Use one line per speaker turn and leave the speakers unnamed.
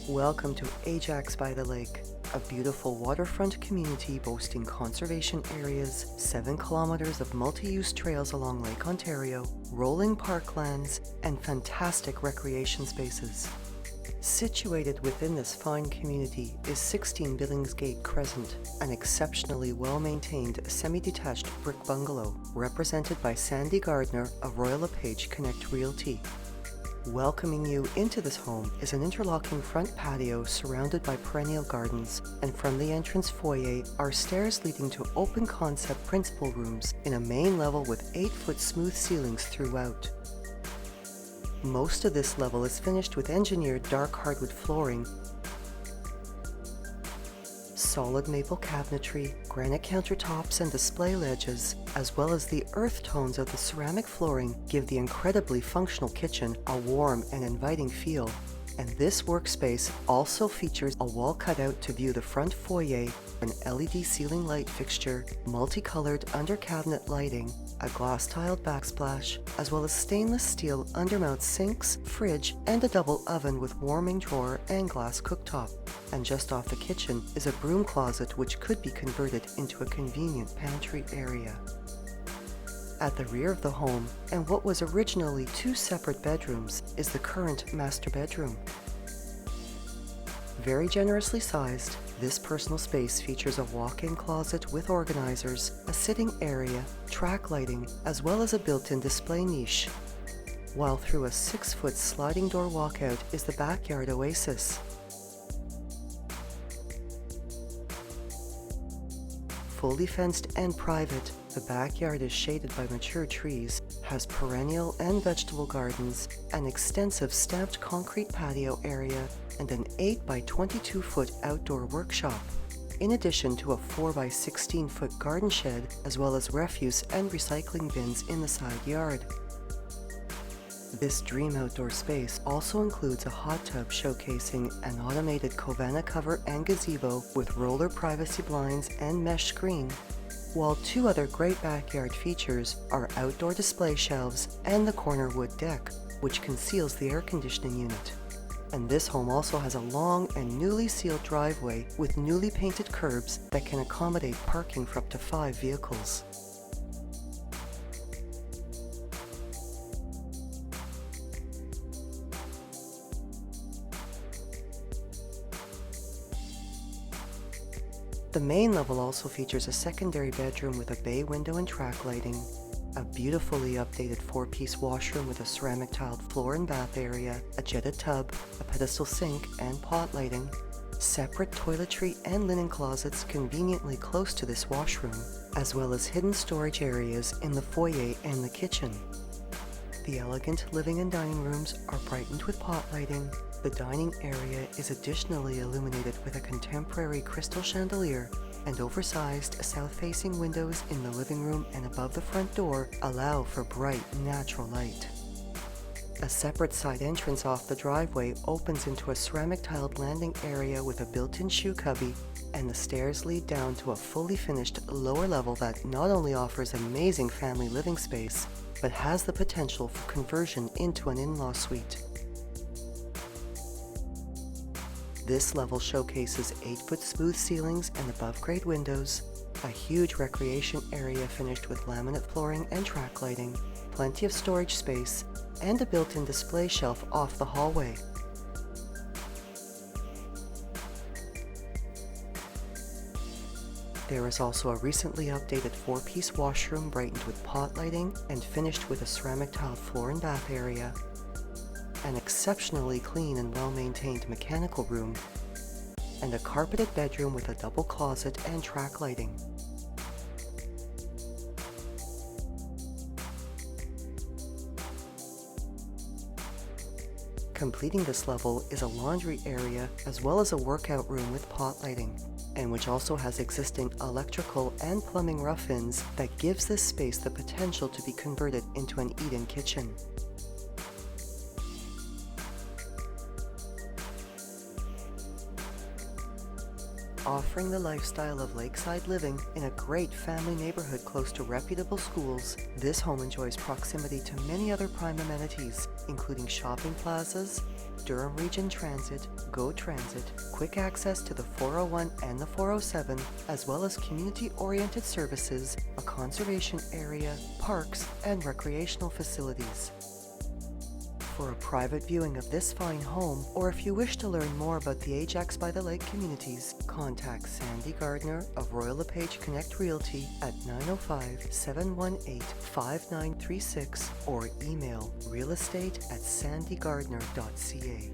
Welcome to Ajax-by-the-Lake, a beautiful waterfront community boasting conservation areas, 7 kilometers of multi-use trails along Lake Ontario, rolling parklands, and fantastic recreation spaces. Situated within this fine community is 16 Billingsgate Crescent, an exceptionally well-maintained semi-detached brick bungalow represented by Gardner of LePage Connect Realty. Welcoming you into this home is an interlocking front patio surrounded by perennial gardens, and from the entrance foyer are stairs leading to open concept principal rooms in a main level with 8-foot smooth ceilings throughout. Most of this level is finished with engineered dark hardwood flooring, solid maple cabinetry, granite countertops and display ledges, as well as the earth tones of the ceramic flooring give the incredibly functional kitchen a warm and inviting feel. And this workspace also features a wall cutout to view the front foyer, an LED ceiling light fixture, multicolored under-cabinet lighting, a glass-tiled backsplash, as well as stainless steel undermount sinks, fridge, and a double oven with warming drawer and glass cooktop. And just off the kitchen is a broom closet which could be converted into a convenient pantry area. At the rear of the home, and what was originally 2 separate bedrooms, is the current master bedroom. Very generously sized, this personal space features a walk-in closet with organizers, a sitting area, track lighting, as well as a built-in display niche. While through a 6-foot sliding door walkout is the backyard oasis. Fully fenced and private, the backyard is shaded by mature trees, has perennial and vegetable gardens, an extensive stamped concrete patio area, and an 8 by 22 foot outdoor workshop, in addition to a 4 by 16 foot garden shed, as well as refuse and recycling bins in the side yard. This dream outdoor space also includes a hot tub showcasing an automated Covana cover and gazebo with roller privacy blinds and mesh screen, while 2 other great backyard features are outdoor display shelves and the corner wood deck, which conceals the air conditioning unit. And this home also has a long and newly sealed driveway with newly painted curbs that can accommodate parking for up to 5 vehicles. The main level also features a secondary bedroom with a bay window and track lighting, a beautifully updated 4-piece washroom with a ceramic tiled floor and bath area, a jetted tub, a pedestal sink and pot lighting, separate toiletry and linen closets conveniently close to this washroom, as well as hidden storage areas in the foyer and the kitchen. The elegant living and dining rooms are brightened with pot lighting. The dining area is additionally illuminated with a contemporary crystal chandelier, and oversized south-facing windows in the living room and above the front door allow for bright, natural light. A separate side entrance off the driveway opens into a ceramic tiled landing area with a built-in shoe cubby, and the stairs lead down to a fully finished lower level that not only offers amazing family living space, but has the potential for conversion into an in-law suite. This level showcases 8-foot smooth ceilings and above-grade windows, a huge recreation area finished with laminate flooring and track lighting, plenty of storage space, and a built-in display shelf off the hallway. There is also a recently updated 4-piece washroom brightened with pot lighting and finished with a ceramic tiled floor and bath area, an exceptionally clean and well-maintained mechanical room, and a carpeted bedroom with a double closet and track lighting. Completing this level is a laundry area as well as a workout room with pot lighting, and which also has existing electrical and plumbing rough-ins that gives this space the potential to be converted into an eat-in kitchen. Offering the lifestyle of lakeside living in a great family neighborhood close to reputable schools, this home enjoys proximity to many other prime amenities, including shopping plazas, Durham Region Transit, GO Transit, quick access to the 401 and the 407, as well as community-oriented services, a conservation area, parks, and recreational facilities. For a private viewing of this fine home, or if you wish to learn more about the Ajax-by-the-Lake communities, contact Sandy Gardner of Royal LePage Connect Realty at 905-718-5936 or email realestate@sandygardner.ca.